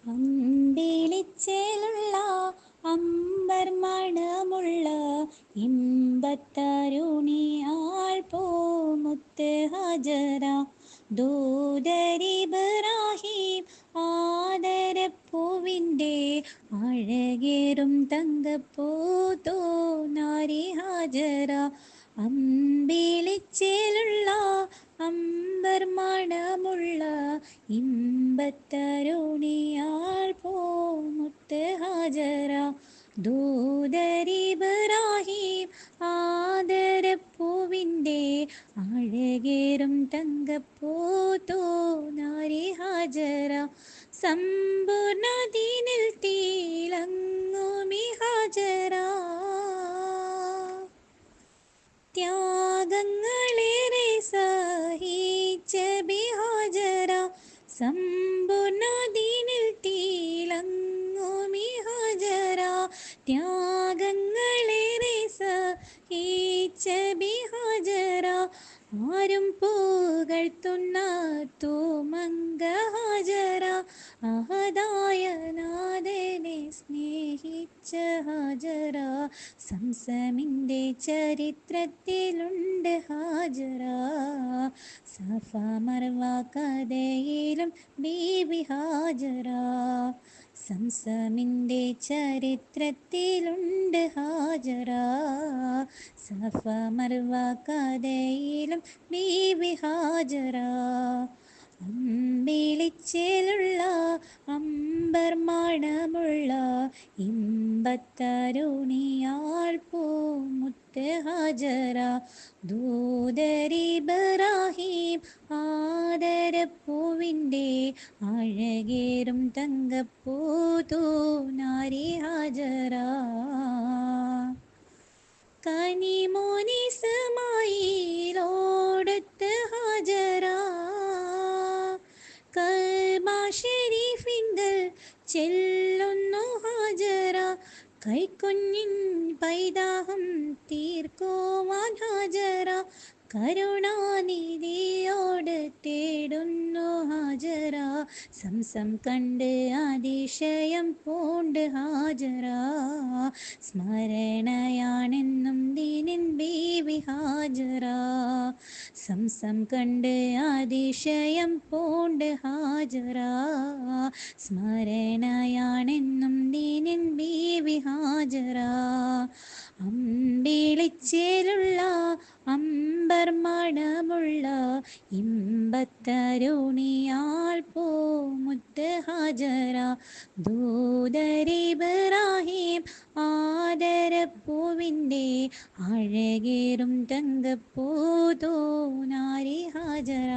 അമ്പിളിച്ചേലുള്ള അമ്പർ മണമുള്ള ഇമ്പത്തരുണിയാൾ പൂമുത്ത് ഹജറ ദൂതരിബ്രാഹിം ആദരപ്പൂവിൻ്റെ അഴകേറും തങ്കപ്പൂതോ നാരി ഹാജറ അമ്പിളിച്ചേലുള്ള അമ്പർ മണമുള്ള ഇമ്പത്തരുണിയാൾ പൂമുത്ത് ഹാജറ ദൂതരിബ്രാഹിം ആദരപ്പൂവിൻ്റെ അഴകേറും തങ്കപ്പൂതോ നാരി ഹാജറ സമ്പൂർണ്ണ ദീനിൽ തിളങ്ങുമി ഹാജറ ത്യാഗങ്ങളേറെ സഹിച്ച ബിഹാജറ സമ്പൂർണ്ണ ദീനിൽ തിളങ്ങുമി ഹാജറ ത്യാഗങ്ങളേറെ സഹിച്ച ബിഹാജറ ആരും പുകഴ്ത്തുന്ന തൂമങ്ക ഹാജറ അഹദായ നാഥനെ സ്നേഹിച്ച ഹാജറ സംസമിൻ്റെ ചരിത്രത്തിലുണ്ട് ഹാജറ സഫ മർവ കഥയിലും ബീബി ഹാജറ സംസമിൻ്റെ ചരിത്രത്തിലുണ്ട് ഹാജറ സഫ മർവ കഥയിലും ബീബി ഹാജറ അമ്പിളിച്ചേലുള്ള അമ്പർ മണമുള്ള ഇമ്പത്തരുണിയാൾ പൂമുത്ത് ഹജറ ദൂതരിബ്രാഹിം ആദരപ്പൂവിൻ്റെ അഴകേറും തങ്കപ്പൂതോ നാരി ഹജറ കനിമോനിസ്മായിലോടുത്ത് ഹജറ കഅബ ഷരീഫിങ്കൽ ചെല്ലുന്നു ഹാജറ കൈക്കുഞ്ഞിൻ പൈതാഹം തീർക്കുവാൻ ഹാജറ കരുണാനിധിയോട് തേടുന്നു ഹാജറ സംസം കണ്ട് അതിശയം പൂണ്ട് ഹാജറ സ്മരണയാണെന്നും ദീനിൻ ബീവി ഹാജറ സംസം കണ്ട് അതിശയം പൂണ്ട് ഹാജറ സ്മരണയാണെന്നും ദീനിൻ ബീവി ഹാജറ അമ്പിളിച്ചേലുള്ള അമ്പർ മണമുള്ള ഇമ്പത്തരുണിയാൾ പൂമുത്ത് ഹജറ ദൂതരിബ്രാഹിം ആദരപ്പൂവിൻ്റെ അഴകേറും തങ്കപ്പൂതോ നാരി ഹാജറ